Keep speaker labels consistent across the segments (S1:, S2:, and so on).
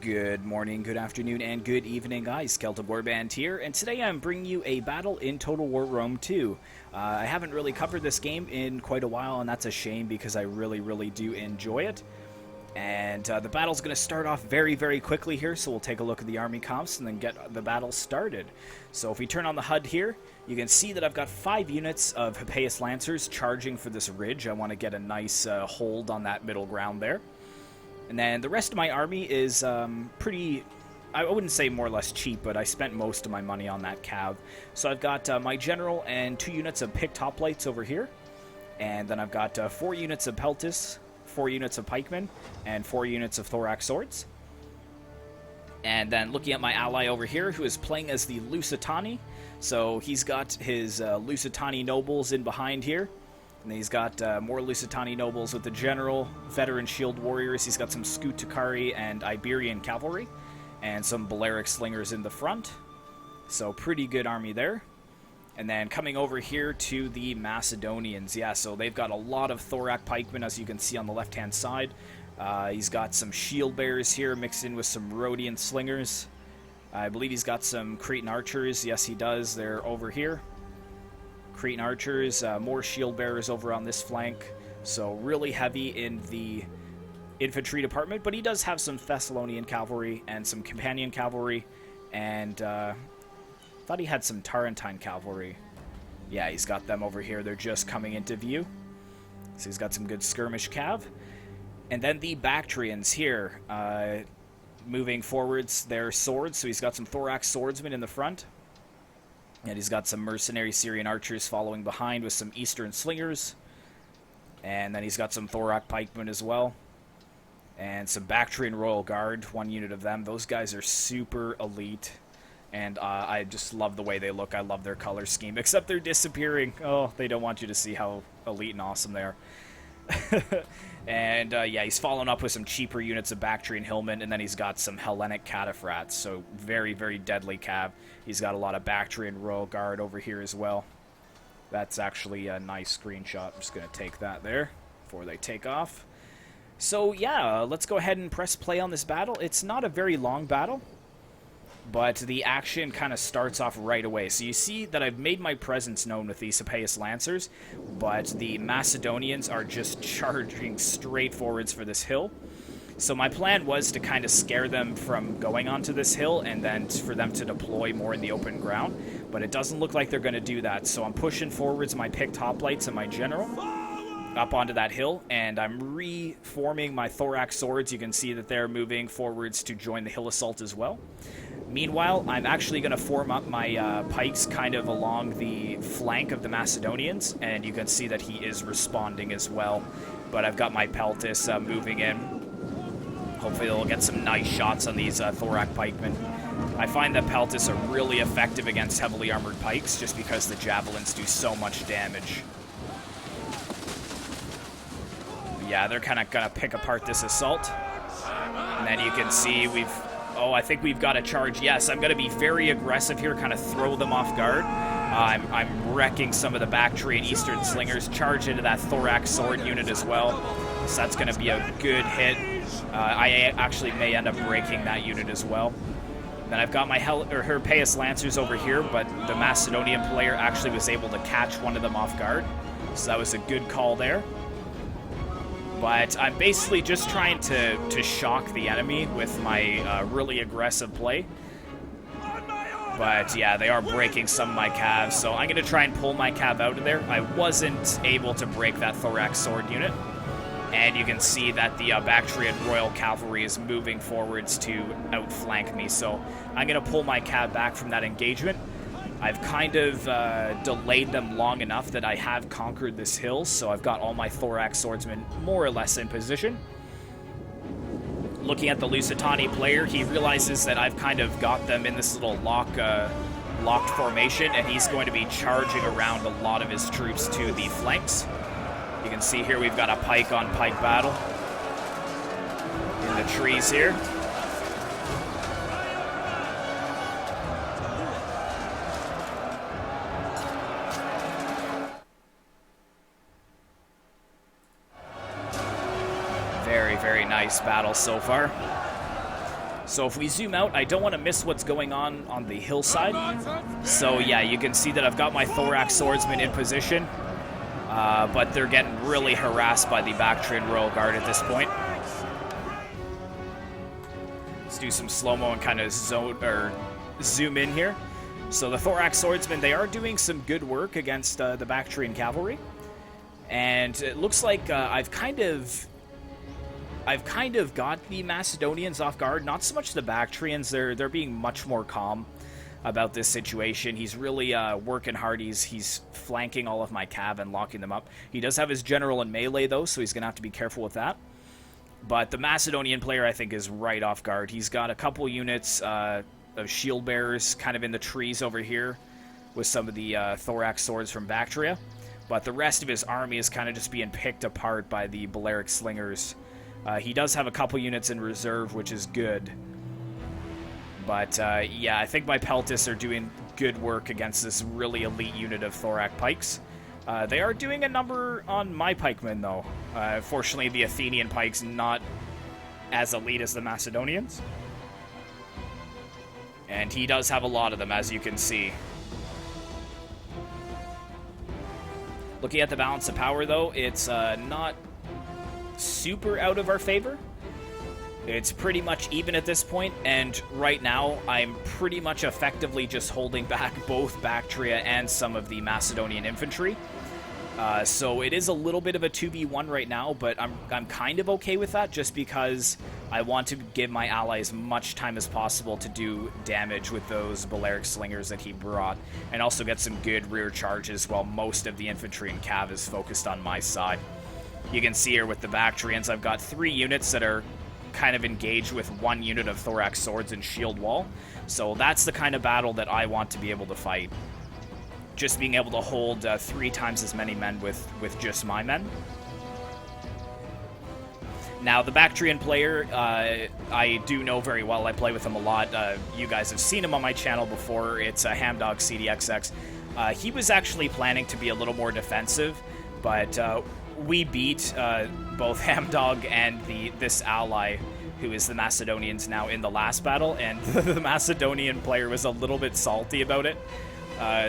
S1: Good morning, good afternoon, and good evening, guys. Celtic Warband here, and today I'm bringing you a battle in Total War Rome 2. I haven't really covered this game in quite a while, and that's a shame because I really do enjoy it. And the battle's going to start off very quickly here, so we'll take a look at the army comps and then get the battle started. So if we turn on the HUD here, you can see that I've got 5 units of Hippeus Lancers charging for this ridge. I want to get a nice hold on that middle ground there. And then the rest of my army is pretty, I wouldn't say more or less cheap, but I spent most of my money on that cav. So I've got my general and 2 units of picked hoplites over here. And then I've got 4 units of peltis, 4 units of pikemen, and 4 units of thorax swords. And then looking at my ally over here, who is playing as the Lusitani. So he's got his Lusitani nobles in behind here. And then he's got more Lusitani nobles with the general, veteran shield warriors. He's got some Scuticari and Iberian cavalry, and some Balearic slingers in the front. So pretty good army there. And then coming over here to the Macedonians. Yeah, so they've got a lot of thorax pikemen, as you can see on the left-hand side. He's got some shield bearers here mixed in with some Rhodian slingers. I believe he's got some Cretan archers. Yes, he does. They're over here. Cretan archers, more shield bearers over on this flank, so really heavy in the infantry department, but he does have some Thessalonian cavalry and some companion cavalry, and thought he had some Tarentine cavalry. Yeah, he's got them over here. They're just coming into view, so he's got some good skirmish cav. And then the Bactrians here, moving forwards their swords, so he's got some thorax swordsmen in the front. And he's got some mercenary Syrian archers following behind with some Eastern slingers. And then he's got some thorax pikemen as well. And some Bactrian Royal Guard, 1 unit of them. Those guys are super elite. And I just love the way they look. I love their color scheme. Except they're disappearing. Oh, they don't want you to see how elite and awesome they are. And yeah, he's following up with some cheaper units of Bactrian Hillmen, and then he's got some Hellenic Cataphracts, so very deadly cav. He's got a lot of Bactrian Royal Guard over here as well. That's actually a nice screenshot. I'm just going to take that there before they take off. So yeah, let's go ahead and press play on this battle. It's not a very long battle, but the action kind of starts off right away. So you see that I've made my presence known with these Hippeus Lancers, but the Macedonians are just charging straight forwards for this hill. So my plan was to kind of scare them from going onto this hill and then for them to deploy more in the open ground, but it doesn't look like they're going to do that. So I'm pushing forwards my picked hoplites and my general up onto that hill, and I'm reforming my thorax swords. You can see that they're moving forwards to join the hill assault as well. Meanwhile, I'm actually going to form up my pikes kind of along the flank of the Macedonians, and you can see that he is responding as well. But I've got my peltis moving in. Hopefully they'll get some nice shots on these thorax pikemen. I find that peltis are really effective against heavily armored pikes just because the javelins do so much damage. Yeah, they're kind of going to pick apart this assault. And then you can see oh, I think we've got a charge. Yes, I'm going to be very aggressive here, kind of throw them off guard. I'm wrecking some of the Bactrian Eastern slingers, charge into that thorax sword unit as well. So that's going to be a good hit. I actually may end up breaking that unit as well. Then I've got my Hippeus Lancers over here, but the Macedonian player actually was able to catch one of them off guard. So that was a good call there. But I'm basically just trying to shock the enemy with my really aggressive play. But yeah, they are breaking some of my calves, so I'm going to try and pull my cav out of there. I wasn't able to break that thorax sword unit. And you can see that the Bactrian Royal Cavalry is moving forwards to outflank me. So I'm going to pull my cav back from that engagement. I've kind of delayed them long enough that I have conquered this hill, so I've got all my thorax swordsmen more or less in position. Looking at the Lusitani player, he realizes that I've kind of got them in this little locked formation, and he's going to be charging around a lot of his troops to the flanks. You can see here we've got a pike on pike battle in the trees here. Very nice battle so far. So if we zoom out, I don't want to miss what's going on the hillside. So yeah, you can see that I've got my thorax swordsman in position, but they're getting really harassed by the Bactrian Royal Guard at this point. Let's do some slow-mo and kind of zoom in here. So the thorax swordsmen, they are doing some good work against the Bactrian cavalry. And it looks like I've kind of got the Macedonians off guard. Not so much the Bactrians. They're being much more calm about this situation. He's really working hard. He's flanking all of my cav and locking them up. He does have his general in melee, though, so he's going to have to be careful with that. But the Macedonian player, I think, is right off guard. He's got a couple units of shield bearers kind of in the trees over here with some of the thorax swords from Bactria. But the rest of his army is kind of just being picked apart by the Balearic slingers. He does have a couple units in reserve, which is good. But, yeah, I think my Peltis are doing good work against this really elite unit of thorax pikes. They are doing a number on my pikemen, though. Fortunately, the Athenian pike's not as elite as the Macedonians. And he does have a lot of them, as you can see. Looking at the balance of power, though, it's not super out of our favor. It's pretty much even at this point, and right now I'm pretty much effectively just holding back both Bactria and some of the Macedonian infantry. So it is a little bit of a 2v1 right now, but I'm kind of okay with that, just because I want to give my allies much time as possible to do damage with those Balearic slingers that he brought, and also get some good rear charges while most of the infantry and cav is focused on my side. You can see here with the Bactrians, I've got 3 units that are kind of engaged with 1 unit of thorax swords and shield wall, so that's the kind of battle that I want to be able to fight. Just being able to hold 3 times as many men with just my men. Now, the Bactrian player, I do know very well. I play with him a lot. You guys have seen him on my channel before. It's Hamdog CDXX. He was actually planning to be a little more defensive, but we beat both Hamdog and this ally, who is the Macedonians now, in the last battle, and the Macedonian player was a little bit salty about it.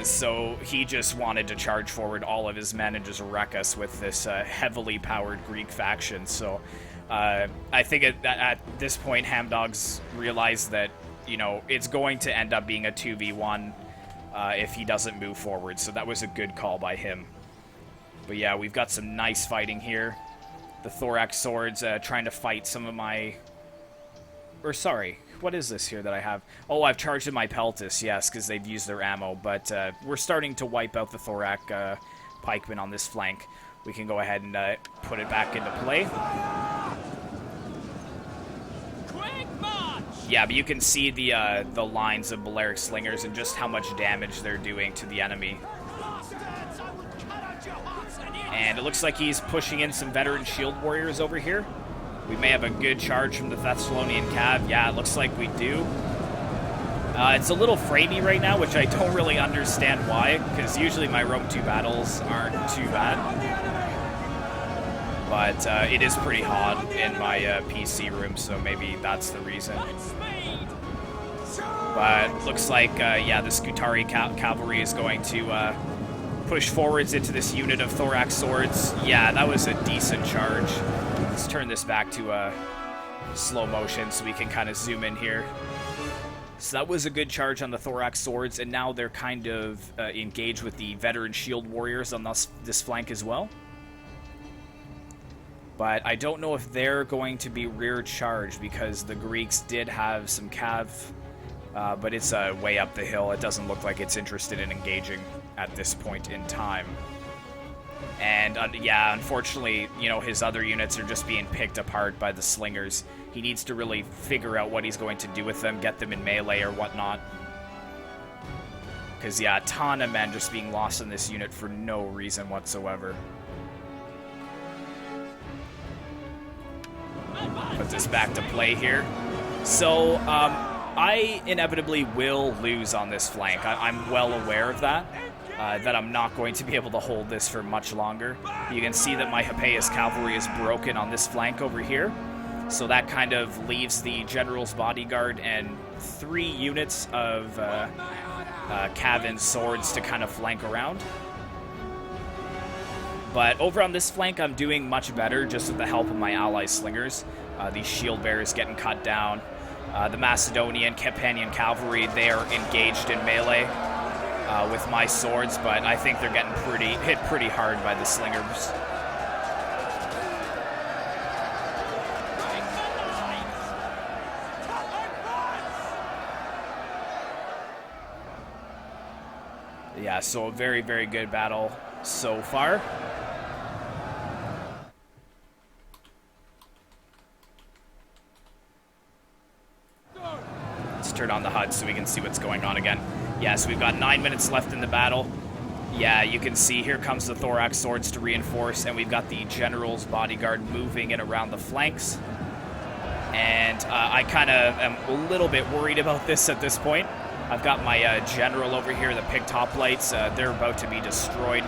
S1: So he just wanted to charge forward all of his men and just wreck us with this heavily powered Greek faction. So I think at this point, Hamdog's realized that, you know, it's going to end up being a 2v1 if he doesn't move forward. So that was a good call by him. But yeah, we've got some nice fighting here. The thorax swords trying to fight some of my... Or sorry, what is this here that I have? Oh, I've charged in my Peltis, yes, because they've used their ammo. But we're starting to wipe out the thorax pikemen on this flank. We can go ahead and put it back into play. Yeah, but you can see the lines of Balearic slingers and just how much damage they're doing to the enemy. And it looks like he's pushing in some veteran shield warriors over here. We may have a good charge from the Thessalonian cav. Yeah, it looks like we do. It's a little framey right now, which I don't really understand why, because usually my Rome 2 battles aren't too bad. But it is pretty hot in my PC room, so maybe that's the reason. But looks like, yeah, the Scutari cavalry is going to push forwards into this unit of thorax swords. Yeah, that was a decent charge. Let's turn this back to slow motion so we can kind of zoom in here. So that was a good charge on the thorax swords, and now they're kind of engaged with the veteran shield warriors on this flank as well. But I don't know if they're going to be rear charged, because the Greeks did have some cav, but it's way up the hill. It doesn't look like it's interested in engaging at this point in time. And yeah, unfortunately, you know, his other units are just being picked apart by the slingers. He needs to really figure out what he's going to do with them, get them in melee or whatnot. Because, yeah, a ton of men just being lost in this unit for no reason whatsoever. Put this back to play here. So, I inevitably will lose on this flank. I'm well aware of that. That I'm not going to be able to hold this for much longer. You can see that my Hippeus cavalry is broken on this flank over here. So that kind of leaves the general's bodyguard and 3 units of cav and swords to kind of flank around. But over on this flank, I'm doing much better just with the help of my ally slingers. These shield bearers getting cut down. The Macedonian companion cavalry, they are engaged in melee with my swords, but I think they're getting hit pretty hard by the slingers. Yeah, so a very, very good battle so far. Let's turn on the HUD so we can see what's going on again. Yeah, so we've got 9 minutes left in the battle. Yeah, you can see here comes the thorax swords to reinforce, and we've got the general's bodyguard moving in around the flanks. And I kind of am a little bit worried about this at this point. I've got my general over here, the pig hoplites. They're about to be destroyed.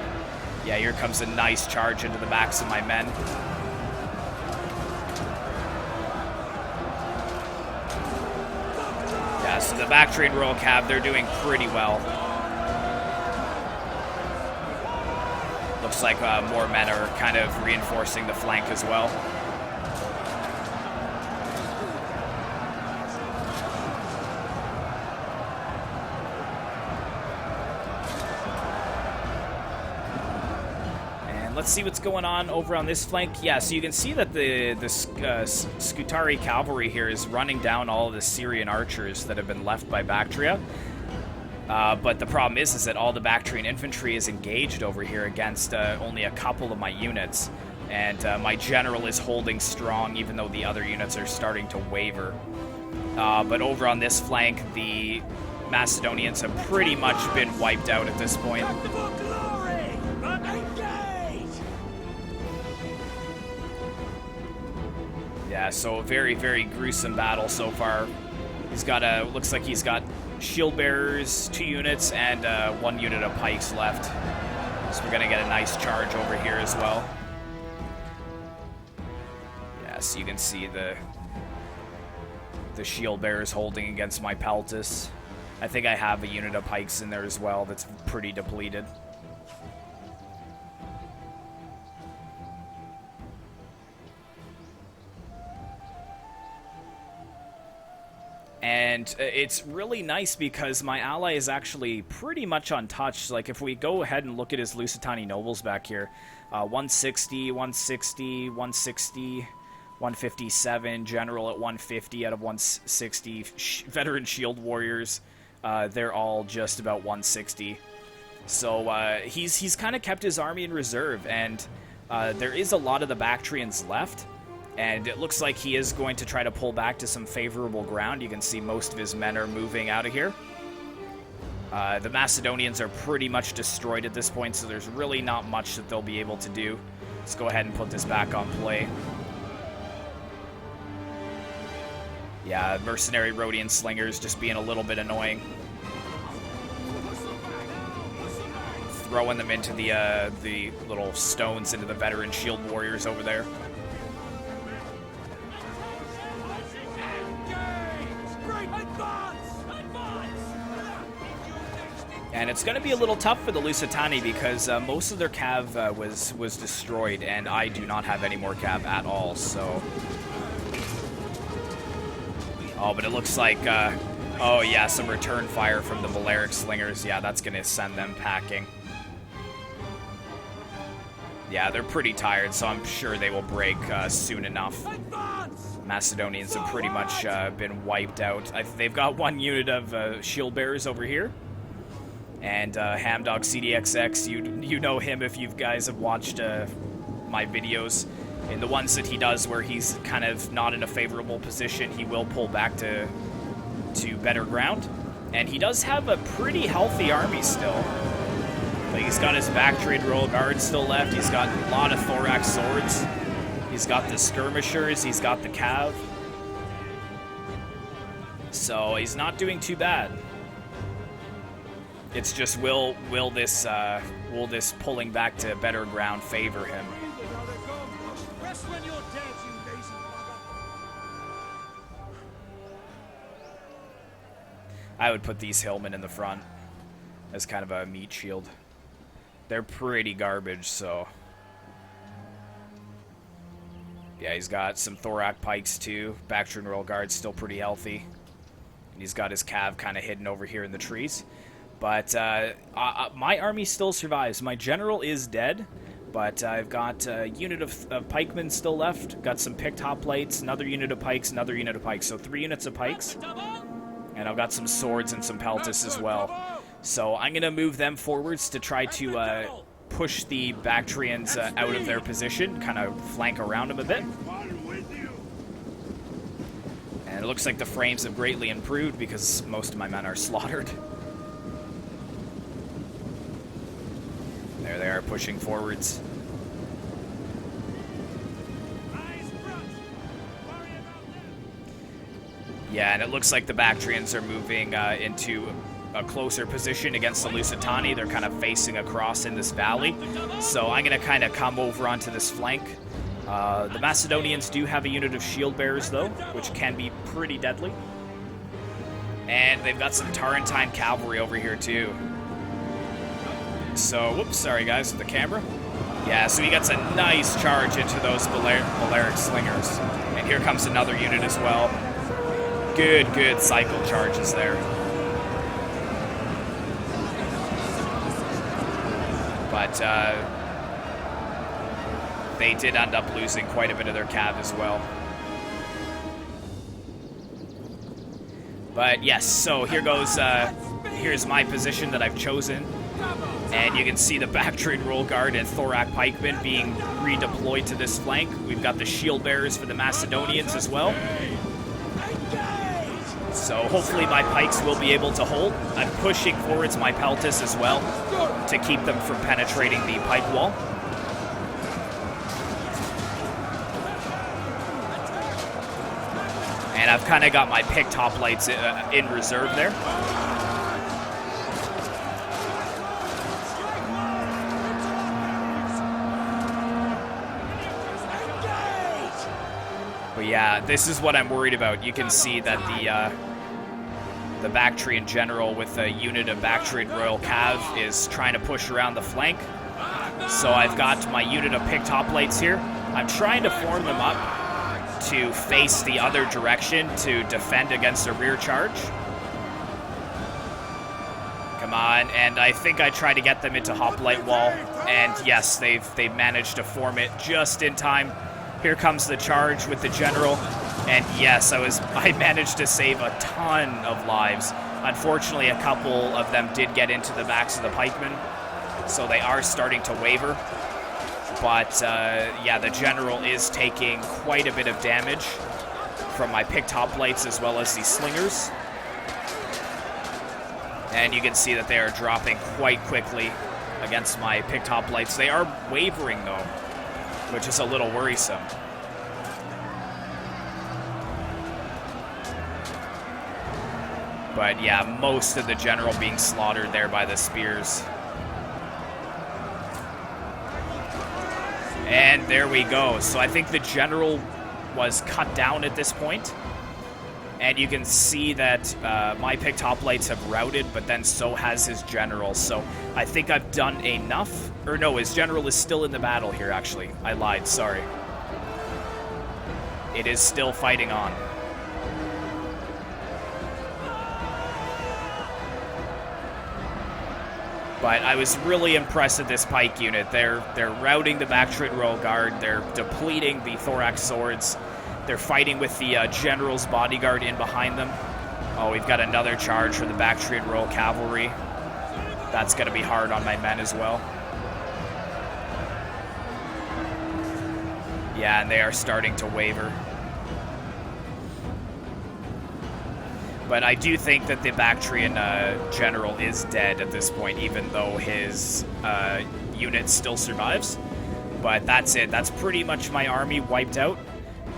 S1: Yeah, here comes a nice charge into the backs of my men. Yeah, so the Bactrian Royal Cav, they're doing pretty well. Looks like more men are kind of reinforcing the flank as well. Let's see what's going on over on this flank. Yeah, so you can see that the Scutari cavalry here is running down all of the Syrian archers that have been left by Bactria. But the problem is that all the Bactrian infantry is engaged over here against only a couple of my units. And my general is holding strong, even though the other units are starting to waver. But over on this flank, the Macedonians have pretty much been wiped out at this point. Yeah, so a very, very gruesome battle so far. He's got looks like he's got shield bearers, 2 units, and 1 unit of pikes left. So we're gonna get a nice charge over here as well. Yeah, so you can see the shield bearers holding against my peltis. I think I have a unit of pikes in there as well that's pretty depleted. And it's really nice because my ally is actually pretty much untouched. Like, if we go ahead and look at his Lusitani nobles back here, 160, 160, 160, 157, general at 150 out of 160, veteran shield warriors, they're all just about 160. So he's kind of kept his army in reserve, and there is a lot of the Bactrians left. And it looks like he is going to try to pull back to some favorable ground. You can see most of his men are moving out of here. The Macedonians are pretty much destroyed at this point, so there's really not much that they'll be able to do. Let's go ahead and put this back on play. Yeah, mercenary Rhodian slingers just being a little bit annoying. Throwing them into the little stones into the veteran shield warriors over there. And it's going to be a little tough for the Lusitani because most of their cav was destroyed, and I do not have any more cav at all, so... Oh, but it looks like... oh, yeah, some return fire from the Balearic Slingers. Yeah, that's going to send them packing. Yeah, they're pretty tired, so I'm sure they will break soon enough. Macedonians have pretty much been wiped out. They've got 1 unit of shield bearers over here. And Hamdog CDXX, you know him if you guys have watched my videos. In the ones that he does where he's kind of not in a favorable position, he will pull back to better ground. And he does have a pretty healthy army still. Like, he's got his Bactrian Royal Guard still left. He's got a lot of thorax swords. He's got the skirmishers. He's got the cav. So he's not doing too bad. It's just will this pulling back to better ground favor him? I would put these hillmen in the front as kind of a meat shield. They're pretty garbage, so... Yeah, he's got some thorac pikes too. Bactrian Royal Guard's still pretty healthy. And he's got his cav kind of hidden over here in the trees. But my army still survives. My general is dead, but I've got a unit of pikemen still left. Got some picked hoplites, another unit of pikes, another unit of pikes. So 3 units of pikes. And I've got some swords and some peltis as well. So I'm going to move them forwards to try to push the Bactrians out of their position, kind of flank around them a bit. And it looks like the frames have greatly improved because most of my men are slaughtered. There they are, pushing forwards. Yeah, and it looks like the Bactrians are moving into a closer position against the Lusitani. They're kind of facing across in this valley. So I'm going to kind of come over onto this flank. The Macedonians do have a unit of shield bearers, though, which can be pretty deadly. And they've got some Tarentine cavalry over here, too. So, whoops, sorry, guys, with the camera. Yeah, so he gets a nice charge into those Balearic slingers. And here comes another unit as well. Good cycle charges there. But they did end up losing quite a bit of their cav as well. But yes, so here goes, here's my position that I've chosen. And you can see the Bactrian Royal Guard and Thorac Pikemen being redeployed to this flank. We've got the shield bearers for the Macedonians as well. So hopefully my pikes will be able to hold. I'm pushing forwards my peltis as well to keep them from penetrating the pike wall. And I've kind of got my picked hoplites in reserve there. But yeah, this is what I'm worried about. You can see that the Bactrian general with a unit of Bactrian Royal Cav is trying to push around the flank. So I've got my unit of picked hoplites here. I'm trying to form them up to face the other direction to defend against a rear charge. Come on, and I think I tried to get them into hoplite wall, and yes, they've managed to form it just in time. Here comes the charge with the general, and yes, I managed to save a ton of lives. Unfortunately, a couple of them did get into the backs of the pikemen, so they are starting to waver. But yeah, the general is taking quite a bit of damage from my picked hoplites as well as the slingers. And you can see that they are dropping quite quickly against my picked hoplites. They are wavering though, which is a little worrisome. But yeah, most of the general being slaughtered there by the spears. And there we go. So I think the general was cut down at this point. And you can see that my picked hoplites have routed, but then so has his general. So I think I've done enough. Or no, his general is still in the battle here, actually. I lied, sorry. It is still fighting on. But I was really impressed with this pike unit. They're routing the Bactrian Royal Guard. They're depleting the thorax swords. They're fighting with the general's bodyguard in behind them. Oh, we've got another charge for the Bactrian Royal Cavalry. That's going to be hard on my men as well. Yeah, and they are starting to waver. But I do think that the Bactrian general is dead at this point, even though his unit still survives. But that's it. That's pretty much my army wiped out.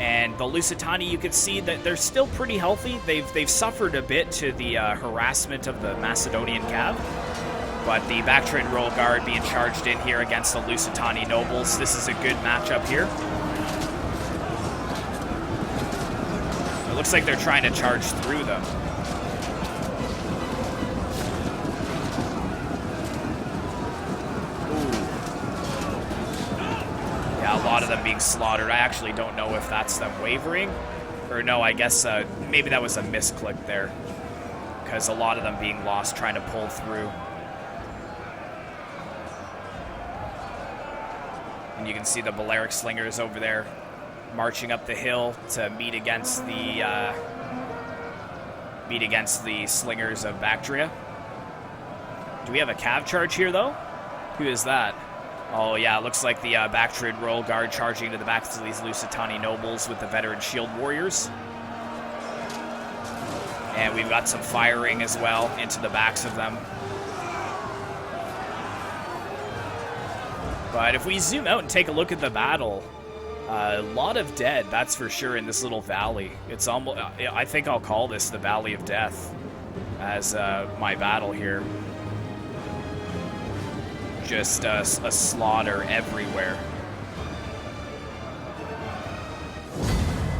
S1: And the Lusitani, you can see that they're still pretty healthy. They've suffered a bit to the harassment of the Macedonian cav. But the Bactrian Royal Guard being charged in here against the Lusitani nobles, this is a good matchup here. It looks like they're trying to charge through them. Yeah, a lot of them being slaughtered. I actually don't know if that's them wavering. Or no, I guess maybe that was a misclick there. Because a lot of them being lost trying to pull through. And you can see the Balearic Slingers over there marching up the hill to meet against the Slingers of Bactria. Do we have a cav charge here, though? Who is that? Oh, yeah, it looks like the Bactrian Royal Guard charging into the backs of these Lusitani nobles with the veteran shield warriors. And we've got some firing as well into the backs of them. But if we zoom out and take a look at the battle, a lot of dead, that's for sure, in this little valley. It's almost, I think I'll call this the Valley of Death as my battle here. Just a slaughter everywhere.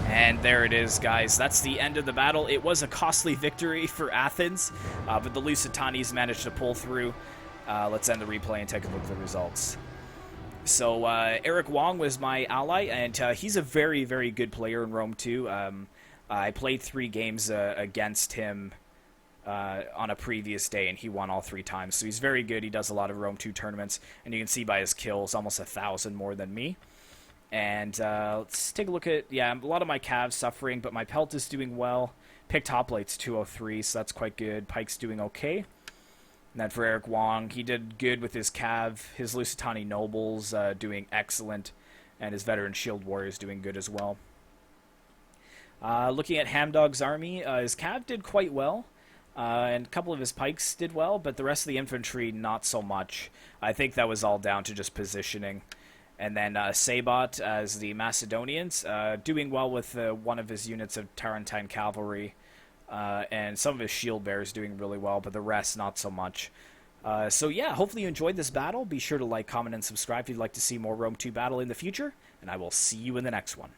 S1: And there it is, guys. That's the end of the battle. It was a costly victory for Athens, but the Lusitanis managed to pull through. Let's end the replay and take a look at the results. So Eric Wong was my ally, and he's a very, very good player in Rome 2. I played 3 games against him on a previous day, and he won all 3 times. So he's very good. He does a lot of Rome 2 tournaments, and you can see by his kills, almost 1,000 more than me. And let's take a look at, yeah, a lot of my calves suffering, but my pelt is doing well. Picked hoplites 203, so that's quite good. Pike's doing okay. And then for Eric Wong, he did good with his cav. His Lusitani nobles doing excellent, and his veteran shield warriors doing good as well. Looking at Hamdog's army, his cav did quite well. And a couple of his pikes did well, but the rest of the infantry, not so much. I think that was all down to just positioning. And then Sabot as the Macedonians, doing well with one of his units of Tarentine cavalry. And some of his shield bearers doing really well, but the rest, not so much. So yeah, hopefully you enjoyed this battle. Be sure to like, comment, and subscribe if you'd like to see more Rome 2 battle in the future. And I will see you in the next one.